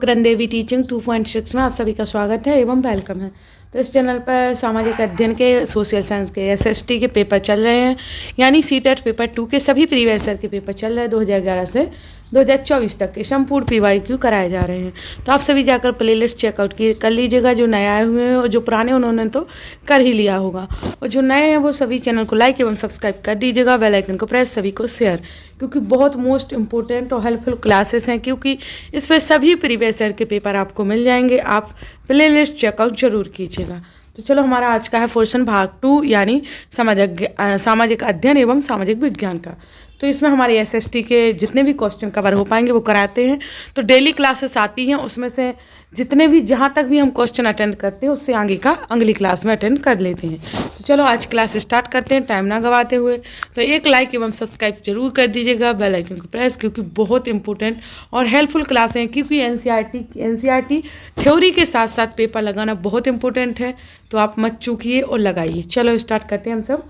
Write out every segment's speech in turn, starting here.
Kiran Devi teaching 2.6 में आप सभी का स्वागत है एवं वेलकम है। तो इस चैनल पर सामाजिक अध्ययन के, सोशल साइंस के, एसएसटी के पेपर चल रहे हैं, यानी सीटेट पेपर 2 के सभी प्रीवियस ईयर के पेपर चल रहे हैं। 2011 से 2024 तक के संपूर्ण पीवाईक्यू कराए जा रहे हैं। तो आप सभी जाकर प्लेलिस्ट चेकआउट कर लीजिएगा। जो नए आए हुए हैं और जो पुराने उन्होंने तो कर ही लिया होगा, और जो नए हैं वो सभी चैनल को लाइक एवं सब्सक्राइब कर दीजिएगा। बेल आइकन को प्रेस, सभी को शेयर, क्योंकि बहुत मोस्ट इंपॉर्टेंट और हेल्पफुल क्लासेस हैं, क्योंकि इस पर सभी प्रीवियस ईयर के पेपर आपको मिल जाएंगे। आप प्लेलिस्ट चेकआउट जरूर कीजिएगा। तो चलो, हमारा आज का है पोर्शन भाग 2, यानी सामाजिक अध्ययन एवं सामाजिक विज्ञान का। तो इसमें हमारे एसएसटी के जितने भी क्वेश्चन कवर हो पाएंगे वो कराते हैं। तो डेली क्लासेस आती हैं, उसमें से जितने भी जहाँ तक भी हम क्वेश्चन अटेंड करते हैं उससे आगे का अगली क्लास में अटेंड कर लेते हैं। तो चलो आज क्लास स्टार्ट करते हैं टाइम ना गवाते हुए। तो एक लाइक एवं सब्सक्राइब जरूर कर दीजिएगा, बेल आइकन को प्रेस, क्योंकि बहुत इंपॉर्टेंट और हेल्पफुल क्लास हैं। क्योंकि एनसीईआरटी थ्योरी के साथ साथ पेपर लगाना बहुत इंपॉर्टेंट है, तो आप मत चूकिए और लगाइए। चलो स्टार्ट करते हैं हम सब।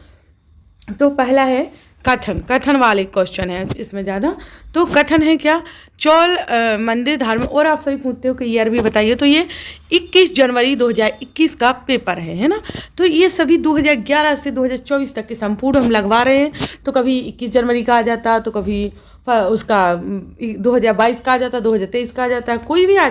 तो पहला है कथन वाले क्वेश्चन है इसमें ज़्यादा। तो कथन है क्या? चोल मंदिर धार्मिक, और आप सभी पूछते हो कि ईयर भी बताइए। तो ये 21 जनवरी 2021 का पेपर है ना। तो ये सभी 2011 से 2024 तक के संपूर्ण हम लगवा रहे हैं। तो कभी 21 जनवरी का आ जाता, तो कभी उसका 2022 का आ जाता, 2023 का आ जाता है, कोई भी आ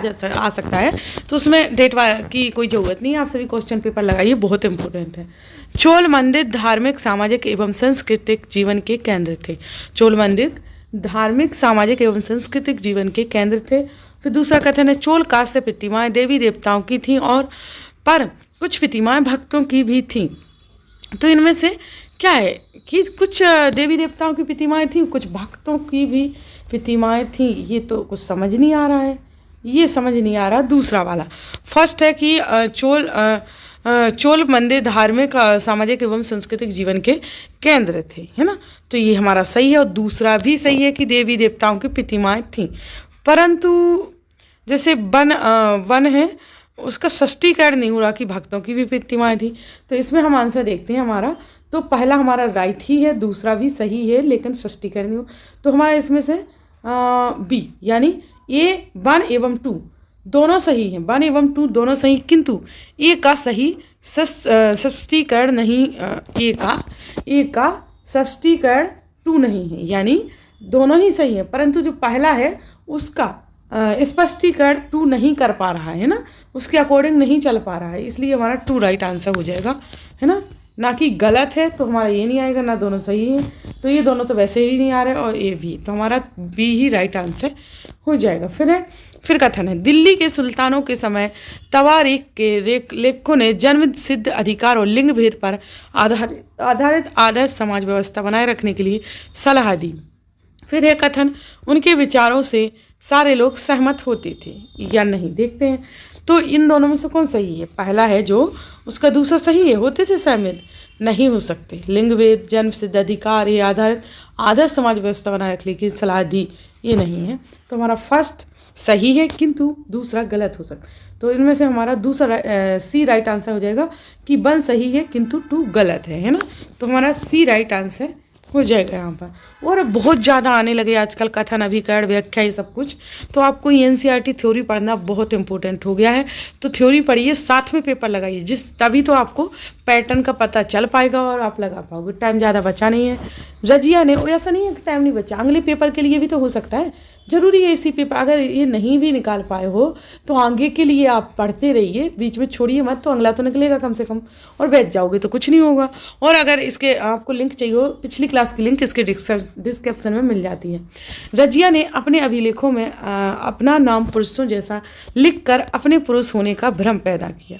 सकता है। तो उसमें डेट की कोई ज़रूरत नहीं है। आप सभी क्वेश्चन पेपर लगाइए, बहुत इंपॉर्टेंट है। चोल मंदिर धार्मिक, सामाजिक एवं सांस्कृतिक जीवन के केंद्र थे। चोल मंदिर धार्मिक, सामाजिक एवं सांस्कृतिक जीवन के केंद्र थे। फिर दूसरा कथन है, चोल काल से प्रतिमाएं देवी देवताओं की थीं, और पर कुछ प्रतिमाएं भक्तों की भी थीं। तो इनमें से क्या है कि कुछ देवी देवताओं की प्रतिमाएं थीं, कुछ भक्तों की भी प्रतिमाएं थीं। ये तो कुछ समझ नहीं आ रहा है, ये समझ नहीं आ रहा। दूसरा वाला फर्स्ट है कि चोल मंदिर धार्मिक, सामाजिक एवं सांस्कृतिक जीवन के केंद्र थे, है ना। तो ये हमारा सही है। और दूसरा भी सही है कि देवी देवताओं की प्रतिमाएं थीं, परंतु जैसे वन है उसका सष्टीकरण नहीं हो रहा कि भक्तों की भी प्रतिमाएं थी। तो इसमें हम आंसर देखते हैं हमारा। तो पहला हमारा राइट ही है, दूसरा भी सही है, लेकिन सष्टीकरण नहीं हो। तो हमारा इसमें से बी, यानी ए 1 एवं 2 दोनों सही हैं। 1 एवं 2 दोनों सही, किंतु ए का सही सष्टीकरण नहीं, ए का सष्टीकरण 2 नहीं है, यानी दोनों ही सही है, परंतु जो पहला है उसका स्पष्टीकरण 2 नहीं कर पा रहा है ना, उसके अकॉर्डिंग नहीं चल पा रहा है, इसलिए हमारा 2 राइट आंसर हो जाएगा, है ना कि गलत है। तो हमारा ये नहीं आएगा, ना दोनों सही है। तो ये दोनों तो वैसे ही नहीं आ रहे, और ए भी, तो हमारा बी ही राइट आंसर हो जाएगा। फिर कथन है, दिल्ली के सुल्तानों के समय तवारीख के लेखकों ने जन्म सिद्ध अधिकार और लिंग भेद पर आधारित आदर्श समाज व्यवस्था बनाए रखने के लिए सलाह दी। फिर है कथन, उनके विचारों से सारे लोग सहमत होते थे या नहीं, देखते हैं। तो इन दोनों में से कौन सही है? पहला है जो उसका, दूसरा सही है, होते थे सहमत, नहीं हो सकते। लिंग भेद, जन्म सिद्ध अधिकार, ये आदर्श समाज व्यवस्था बनाए रखने की सलाह दी, ये नहीं है। तो हमारा फर्स्ट सही है, किंतु दूसरा गलत हो सकता। तो इनमें से हमारा दूसरा सी राइट आंसर हो जाएगा कि 1 सही है किंतु 2 गलत है ना। तो हमारा सी राइट आंसर हो जाएगा यहाँ पर। और बहुत ज़्यादा आने लगे आजकल कथन, अभिकरण, व्याख्या, ये सब कुछ। तो आपको एनसीईआरटी थ्योरी पढ़ना बहुत इंपॉर्टेंट हो गया है। तो थ्योरी पढ़िए, साथ में पेपर लगाइए, तभी तो आपको पैटर्न का पता चल पाएगा और आप लगा पाओगे। टाइम ज़्यादा बचा नहीं है। रजिया ने, ऐसा नहीं है कि टाइम नहीं बचा, अगले पेपर के लिए भी तो हो सकता है, जरूरी है इसी पेपर। अगर ये नहीं भी निकाल पाए हो तो आगे के लिए आप पढ़ते रहिए, बीच में छोड़िए मत, तो अगला तो निकलेगा कम से कम, और बैठ जाओगे तो कुछ नहीं होगा। और अगर इसके आपको लिंक चाहिए हो, पिछली क्लास की लिंक इसके डिस्क्रिप्शन में मिल जाती है। रजिया ने अपने अभिलेखों में अपना नाम पुरुषों जैसा लिखकर अपने पुरुष होने का भ्रम पैदा किया।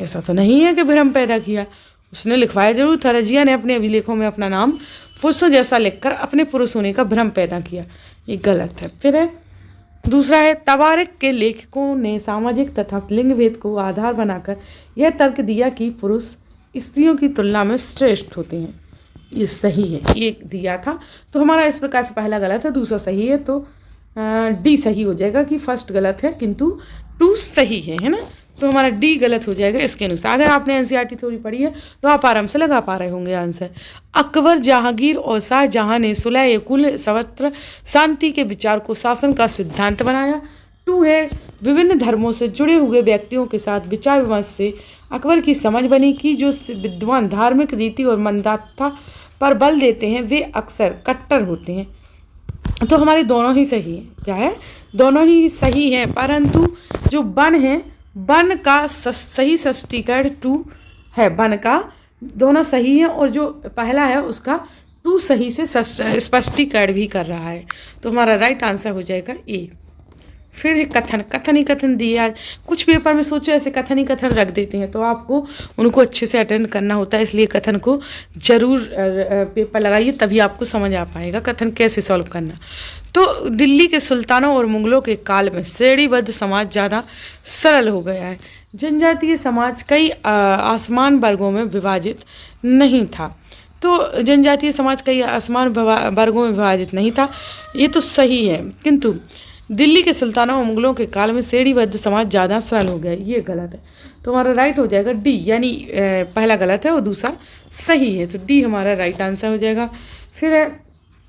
ऐसा तो नहीं है कि भ्रम पैदा किया, उसने लिखवाया जरूर था। रजिया ने अपने अभिलेखों में अपना नाम पुरुषों जैसा लिखकर अपने पुरुष होने का भ्रम पैदा किया, ये गलत है। फिर है दूसरा है, तवारीख के लेखकों ने सामाजिक तथा लिंग भेद को आधार बनाकर यह तर्क दिया कि पुरुष स्त्रियों की तुलना में श्रेष्ठ होते हैं, ये सही है, ये दिया था। तो हमारा इस प्रकार से पहला गलत है, दूसरा सही है। तो डी सही हो जाएगा कि फर्स्ट गलत है किंतु 2 सही है ना। तो हमारा डी गलत हो जाएगा इसके अनुसार। अगर आपने एनसीईआरटी थ्योरी पढ़ी है तो आप आराम से लगा पा रहे होंगे आंसर। अकबर, जहांगीर और शाहजहां ने सुलह कुल सर्वत्र शांति के विचार को शासन का सिद्धांत बनाया। 2 है विभिन्न धर्मों से जुड़े हुए व्यक्तियों के साथ विचार विमर्श से अकबर की समझ बनी कि जो विद्वान धार्मिक रीति और मंदाता पर बल देते हैं वे अक्सर कट्टर होते हैं। तो हमारे दोनों ही सही है, क्या है, दोनों ही सही हैं, परंतु जो वन है, वन का सही स्पष्टीकरण टू है, वन का दोनों सही है और जो पहला है उसका टू सही से स्पष्टीकरण भी कर रहा है। तो हमारा राइट आंसर हो जाएगा ए। फिर कथन ही कथन दिया। कुछ पेपर में सोचो ऐसे कथन ही कथन रख देते हैं, तो आपको उनको अच्छे से अटेंड करना होता है, इसलिए कथन को जरूर पेपर लगाइए, तभी आपको समझ आ पाएगा कथन कैसे सॉल्व करना। तो दिल्ली के सुल्तानों और मुगलों के काल में श्रेणीबद्ध समाज ज़्यादा सरल हो गया है। जनजातीय समाज कई आसमान वर्गों में विभाजित नहीं था। तो जनजातीय समाज कई आसमान वर्गों में विभाजित नहीं था, ये तो सही है, किंतु दिल्ली के सुल्तानों और मुगलों के काल में श्रेणीबद्ध समाज ज़्यादा सरल हो गया, ये गलत है। तो हमारा राइट हो जाएगा डी, यानी पहला गलत है और दूसरा सही है, तो डी हमारा राइट आंसर हो जाएगा।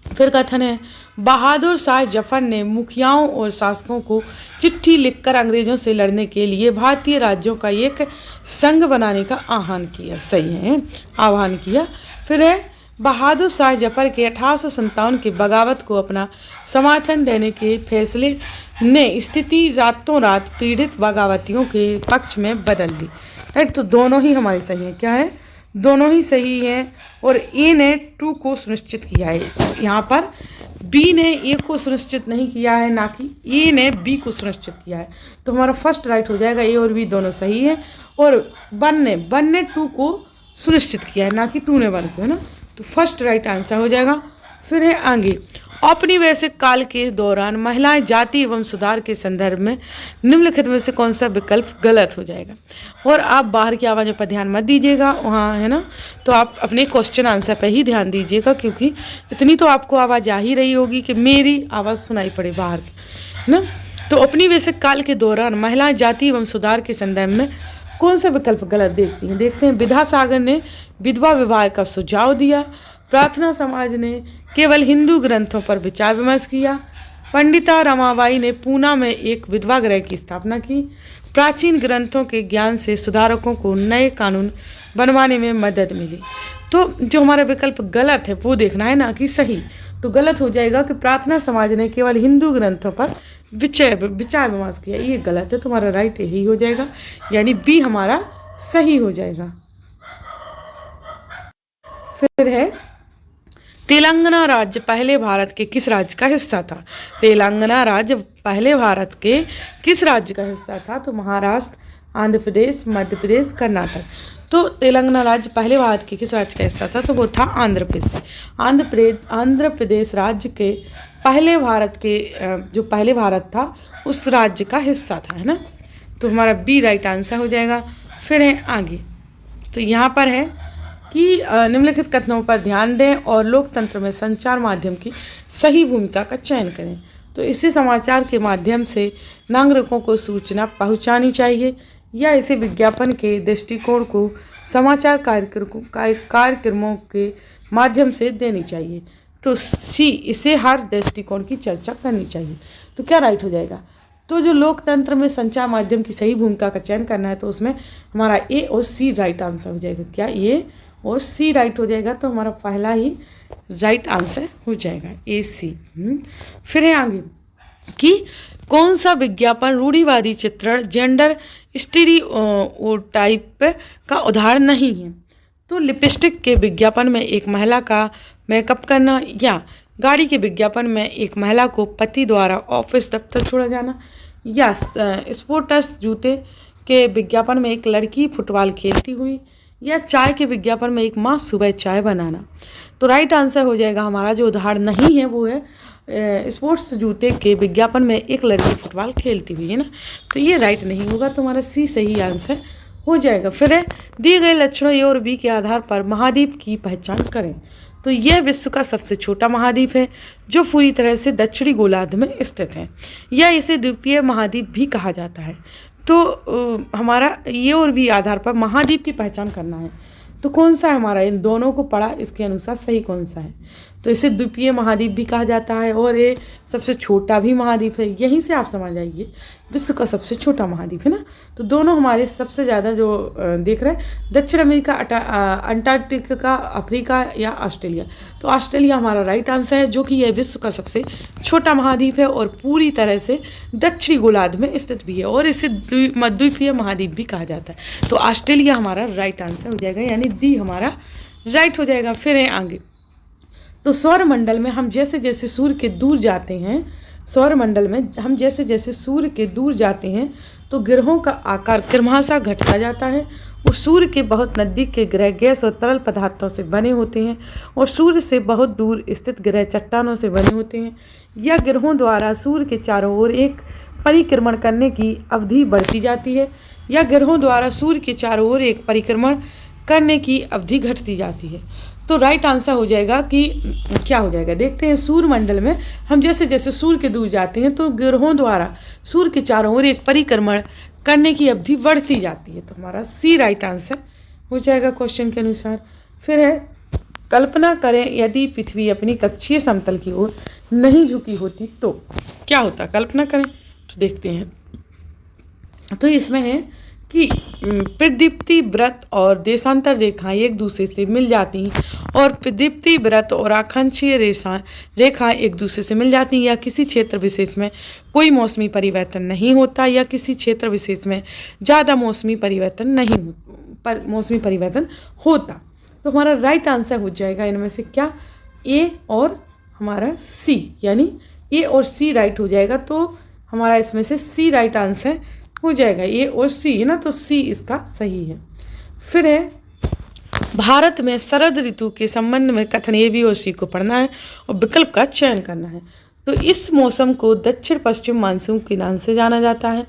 फिर कथन है, बहादुर शाह जफर ने मुखियाओं और शासकों को चिट्ठी लिखकर अंग्रेजों से लड़ने के लिए भारतीय राज्यों का एक संघ बनाने का आह्वान किया, सही है, आह्वान किया। फिर है, बहादुर शाह जफर के 1857 के बगावत को अपना समर्थन देने के फैसले ने स्थिति रातों रात पीड़ित बगावतियों के पक्ष में बदल दी। राइट, तो दोनों ही हमारे सही हैं, क्या है, दोनों ही सही हैं। और ए ने टू को सुनिश्चित किया है, यहाँ पर बी ने ए को सुनिश्चित नहीं किया है, ना कि ए ने बी को सुनिश्चित किया है। तो हमारा फर्स्ट राइट हो जाएगा, ए और बी दोनों सही है। और वन ने टू को सुनिश्चित किया है, ना कि टू ने वन को, है ना, तो फर्स्ट राइट आंसर हो जाएगा। फिर है आगे, औपनिवेशिक काल के दौरान महिलाएं जाति एवं सुधार के संदर्भ में निम्नलिखित में से कौन सा विकल्प गलत हो जाएगा। और आप बाहर की आवाज़ों पर ध्यान मत दीजिएगा वहाँ, है ना, तो आप अपने क्वेश्चन आंसर पर ही ध्यान दीजिएगा, क्योंकि इतनी तो आपको आवाज़ आ ही रही होगी कि मेरी आवाज़ सुनाई पड़े बाहर की, है ना। तो औपनिवेशिक काल के दौरान महिलाएं जाति एवं सुधार के संदर्भ में कौन सा विकल्प गलत देखती हैं। देखते हैं, विद्यासागर ने विधवा विवाह का सुझाव दिया, प्रार्थना समाज ने केवल हिंदू ग्रंथों पर विचार विमर्श किया, पंडिता रमाबाई ने पूना में एक विधवा गृह की स्थापना की, प्राचीन ग्रंथों के ज्ञान से सुधारकों को नए कानून बनवाने में मदद मिली। तो जो हमारा विकल्प गलत है वो देखना है, ना कि सही। तो गलत हो जाएगा कि प्रार्थना समाज ने केवल हिंदू ग्रंथों पर विचार विमर्श किया, ये गलत है। तुम्हारा राइट यही हो जाएगा, यानी बी हमारा सही हो जाएगा। फिर है, तेलंगाना राज्य पहले भारत के किस राज्य का हिस्सा था। तेलंगाना राज्य पहले भारत के किस राज्य का हिस्सा था। तो महाराष्ट्र, आंध्र प्रदेश, मध्य प्रदेश, कर्नाटक। तो तेलंगाना राज्य पहले भारत के किस राज्य का हिस्सा था, तो वो था आंध्र प्रदेश। आंध्र प्रदेश राज्य के पहले भारत के जो पहले भारत था उस राज्य का हिस्सा था, है ना। तो हमारा बी राइट आंसर हो जाएगा। फिर है आगे, तो यहाँ पर है कि निम्नलिखित कथनों पर ध्यान दें और लोकतंत्र में संचार माध्यम की सही भूमिका का चयन करें। तो इसे समाचार के माध्यम से नागरिकों को सूचना पहुंचानी चाहिए, या इसे विज्ञापन के दृष्टिकोण को समाचार कार्यक्रमों के माध्यम से देनी चाहिए। तो सी, इसे हर दृष्टिकोण की चर्चा करनी चाहिए। तो क्या राइट हो जाएगा, तो जो लोकतंत्र में संचार माध्यम की सही भूमिका का चयन करना है, तो उसमें हमारा ए और सी राइट आंसर हो जाएगा। क्या ए और सी राइट हो जाएगा, तो हमारा पहला ही राइट आंसर हो जाएगा, ए सी। फिर है आगे कि कौन सा विज्ञापन रूढ़िवादी चित्रण जेंडर स्टीरियोटाइप का उदाहरण नहीं है। तो लिपस्टिक के विज्ञापन में एक महिला का मेकअप करना, या गाड़ी के विज्ञापन में एक महिला को पति द्वारा ऑफिस दफ्तर छोड़ा जाना, या स्पोर्ट्स जूते के विज्ञापन में एक लड़की फुटबॉल खेलती हुई, या चाय के विज्ञापन में एक माँ सुबह चाय बनाना। तो राइट आंसर हो जाएगा हमारा जो उदाहरण नहीं है वो है स्पोर्ट्स जूते के विज्ञापन में एक लड़की फुटबॉल खेलती हुई, है ना। तो ये राइट नहीं होगा, तो हमारा सी सही आंसर हो जाएगा। फिर है, दिए गए लक्षणों ए और बी के आधार पर महाद्वीप की पहचान करें। तो यह विश्व का सबसे छोटा महाद्वीप है जो पूरी तरह से दक्षिणी गोलार्ध में स्थित है, या इसे द्वीपीय महाद्वीप भी कहा जाता है। तो हमारा ये और भी आधार पर महाद्वीप की पहचान करना है। तो कौन सा है हमारा, इन दोनों को पढ़ा, इसके अनुसार सही कौन सा है। तो इसे द्वीपीय महाद्वीप भी कहा जाता है और ये सबसे छोटा भी महाद्वीप है। यहीं से आप समझ आइए विश्व का सबसे छोटा महाद्वीप है ना। तो दोनों हमारे सबसे ज़्यादा जो देख रहे हैं दक्षिण अमेरिका, अंटार्कटिका, अफ्रीका या ऑस्ट्रेलिया। तो ऑस्ट्रेलिया हमारा राइट आंसर है, जो कि यह विश्व का सबसे छोटा महाद्वीप है और पूरी तरह से दक्षिणी गोलार्ध में स्थित भी है और इसे द्वीपीय महाद्वीप भी कहा जाता है। तो ऑस्ट्रेलिया हमारा राइट आंसर हो जाएगा, यानी डी हमारा राइट हो जाएगा। फिर है आगे, तो सौरमंडल में हम जैसे जैसे सूर्य के दूर जाते हैं, सौरमंडल में हम जैसे जैसे सूर्य के दूर जाते हैं तो ग्रहों का आकार क्रमशः घटता जाता है और सूर्य के बहुत नज़दीक के ग्रह गैस और तरल पदार्थों से बने होते हैं और सूर्य से बहुत दूर स्थित ग्रह चट्टानों से बने होते हैं। यह ग्रहों द्वारा सूर्य के चारों ओर एक परिक्रमण करने की अवधि बढ़ती जाती है। यह ग्रहों द्वारा सूर्य के चारों ओर एक परिक्रमण करने की अवधि घटती जाती है। तो राइट आंसर हो जाएगा कि क्या हो जाएगा, देखते हैं। सूर्यमंडल में हम जैसे जैसे सूर्य के दूर जाते हैं तो ग्रहों द्वारा सूर्य के चारों ओर एक परिक्रमण करने की अवधि बढ़ती जाती है। तो हमारा सी राइट आंसर हो जाएगा क्वेश्चन के अनुसार। फिर है, कल्पना करें यदि पृथ्वी अपनी कक्षीय समतल की ओर नहीं झुकी होती तो क्या होता। कल्पना करें तो देखते हैं। तो इसमें है कि प्रदीप्ति वृत्त और देशांतर रेखाएं एक दूसरे से मिल जाती हैं और प्रदीप्ति वृत्त और आकांक्षीय रेखाएं एक दूसरे से मिल जाती हैं, या किसी क्षेत्र विशेष में कोई मौसमी परिवर्तन नहीं होता, या किसी क्षेत्र विशेष में ज़्यादा मौसमी परिवर्तन होता। तो हमारा राइट आंसर हो जाएगा इनमें से क्या, ए और हमारा सी, यानी ए और सी राइट हो जाएगा। तो हमारा इसमें से सी राइट आंसर हो जाएगा, ए और सी है ना, तो सी इसका सही है। फिर है, भारत में शरद ऋतु के संबंध में कथन ए, बी और सी को पढ़ना है और विकल्प का चयन करना है। तो इस मौसम को दक्षिण पश्चिम मानसून के नाम से जाना जाता है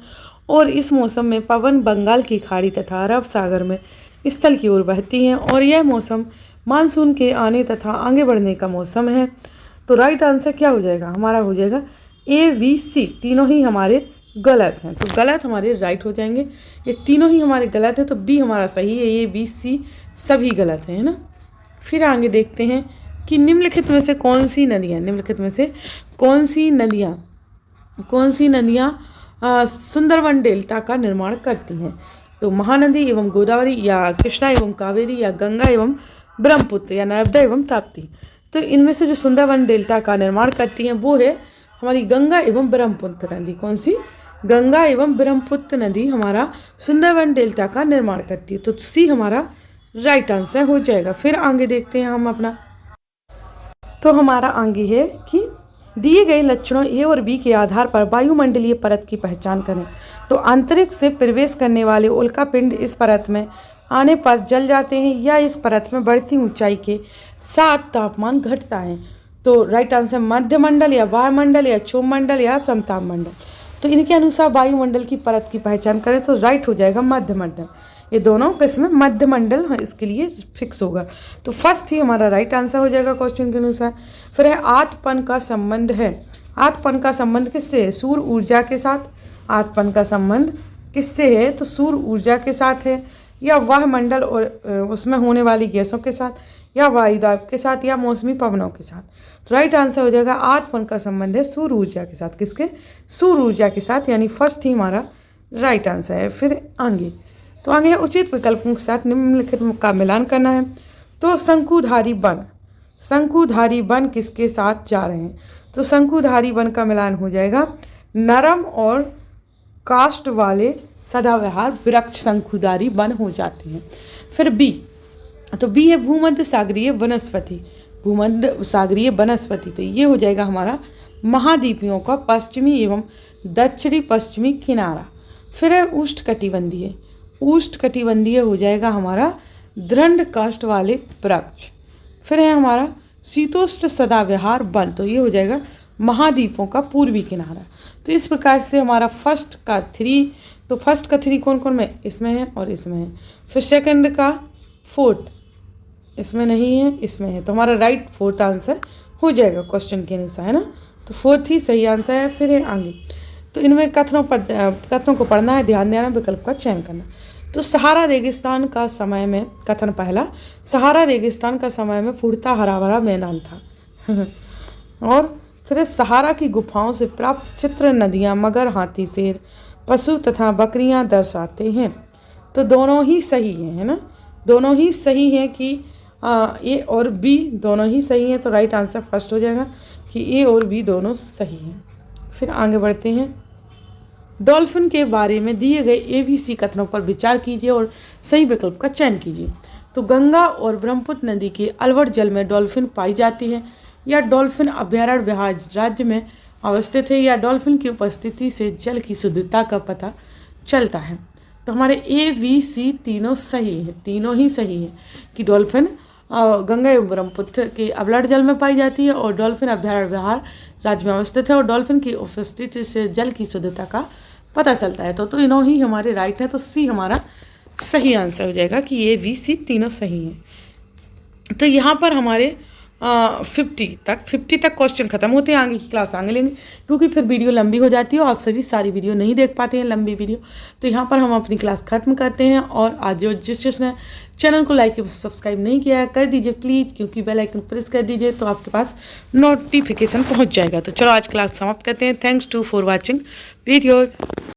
और इस मौसम में पवन बंगाल की खाड़ी तथा अरब सागर में स्थल की ओर बहती हैं और यह मौसम मानसून के आने तथा आगे बढ़ने का मौसम है। तो राइट आंसर क्या हो जाएगा, हमारा हो जाएगा ए, बी, सी। तीनों ही हमारे गलत हैं, तो गलत हमारे राइट हो जाएंगे। ये तीनों ही हमारे गलत हैं, तो बी हमारा सही है। ए, बी, सी सभी गलत हैं, है ना। फिर आगे देखते हैं कि निम्नलिखित में से कौन सी नदियाँ सुंदरवन डेल्टा का निर्माण करती हैं। तो महानदी एवं गोदावरी, या कृष्णा एवं कावेरी, या गंगा एवं ब्रह्मपुत्र, या नर्मदा एवं ताप्ती। तो इनमें से जो सुंदरवन डेल्टा का निर्माण करती हैं वो है हमारी गंगा एवं ब्रह्मपुत्र नदी। कौन सी, गंगा एवं ब्रह्मपुत्र नदी हमारा सुंदरवन डेल्टा का निर्माण करती है। तो सी हमारा राइट आंसर हो जाएगा। फिर आगे देखते हैं हम अपना, तो हमारा आगे है कि दिए गए लक्षणों ए और बी के आधार पर वायुमंडलीय परत की पहचान करें। तो अंतरिक्ष से प्रवेश करने वाले उल्कापिंड इस परत में आने पर जल जाते हैं, या इस परत में बढ़ती ऊंचाई के साथ तापमान घटता है। तो राइट आंसर मध्यमंडल, या वायुमंडल, या क्षोभमंडल, या समताप मंडल। तो इनके अनुसार वायुमंडल की परत की पहचान करें तो राइट हो जाएगा मध्यमंडल। ये दोनों किसमें, मध्यमंडल इसके लिए फिक्स होगा। तो फर्स्ट ही हमारा राइट आंसर हो जाएगा क्वेश्चन के अनुसार। फिर है, आत्मपन का संबंध है। आत्मपन का संबंध किससे है, सूर्य ऊर्जा के साथ। आत्मपन का संबंध किससे है, तो सूर्य ऊर्जा के साथ है, या वायुमंडल और उसमें होने वाली गैसों के साथ, या वायुदाब के साथ, या मौसमी पवनों के साथ। तो राइट आंसर हो जाएगा आत्मपन का संबंध है सूर्य ऊर्जा के साथ। किसके, सूर्य ऊर्जा के साथ, यानी फर्स्ट ही हमारा राइट आंसर है। फिर आगे, तो आगे उचित विकल्पों के साथ निम्नलिखित का मिलान करना है। तो शंकुधारी वन किसके साथ जा रहे हैं, तो शंकुधारी वन का मिलान हो जाएगा नरम और काष्ठ वाले सदाबहार वृक्ष शंकुधारी वन हो जाते हैं। फिर बी, तो बी है भूमध्य सागरीय वनस्पति। तो ये हो जाएगा हमारा महाद्वीपियों का पश्चिमी एवं दक्षिणी पश्चिमी किनारा। फिर है उष्णकटिबंधीय हो जाएगा हमारा दृढ़ काष्ठ वाले वृक्ष। फिर है हमारा शीतोष्ण सदाबहार वन। तो ये हो जाएगा महाद्वीपों का पूर्वी किनारा। तो इस प्रकार से हमारा फर्स्ट का थ्री कौन कौन में, इसमें है और इसमें है। फिर सेकंड का फोर्थ इसमें नहीं है, इसमें है। तो हमारा राइट फोर्थ आंसर हो जाएगा क्वेश्चन के अनुसार, है ना। तो फोर्थ ही सही आंसर है। फिर है आगे, तो इनमें कथनों को पढ़ना है, ध्यान देना, विकल्प का चयन करना। तो सहारा रेगिस्तान का समय में, कथन पहला, सहारा रेगिस्तान का समय में पूर्णतः हरा भरा मैदान था, और फिर सहारा की गुफाओं से प्राप्त चित्र नदियाँ, मगर, हाथी, शेर, पशु तथा बकरियाँ दर्शाते हैं। तो दोनों ही सही हैं, है ना, दोनों ही सही हैं कि ए और बी दोनों ही सही हैं। तो राइट आंसर फर्स्ट हो जाएगा कि ए और बी दोनों सही हैं। फिर आगे बढ़ते हैं। डॉल्फिन के बारे में दिए गए ABC कथनों पर विचार कीजिए और सही विकल्प का चयन कीजिए। तो गंगा और ब्रह्मपुत्र नदी के अलवड़ जल में डॉल्फिन पाई जाती है, या डॉल्फिन अभयारण्य बिहार राज्य में अवस्थित है, या डॉल्फिन की उपस्थिति से जल की शुद्धता का पता चलता है। तो हमारे ABC तीनों सही है, तीनों ही सही है कि डॉल्फिन गंगा एवं ब्रह्मपुत्र के अवलड़ जल में पाई जाती है, और डॉल्फिन अभयारण्य बिहार राज्य में अवस्थित है, और डॉल्फिन की उपस्थिति से जल की शुद्धता का पता चलता है। तो तीनों ही हमारे राइट हैं। तो सी हमारा सही आंसर हो जाएगा कि ABC तीनों सही हैं। तो यहाँ पर हमारे 50 तक क्वेश्चन खत्म होते हैं। आगे की क्लास आगे लेंगे, क्योंकि फिर वीडियो लंबी हो जाती है और आप सभी सारी वीडियो नहीं देख पाते हैं, लंबी वीडियो। तो यहाँ पर हम अपनी क्लास खत्म करते हैं। और आज जिसने चैनल को लाइक सब्सक्राइब नहीं किया है कर दीजिए प्लीज़, क्योंकि बेल आइकन प्रेस कर दीजिए तो आपके पास नोटिफिकेशन पहुँच जाएगा। तो चलो आज क्लास समाप्त करते हैं। Thanks to for watching video.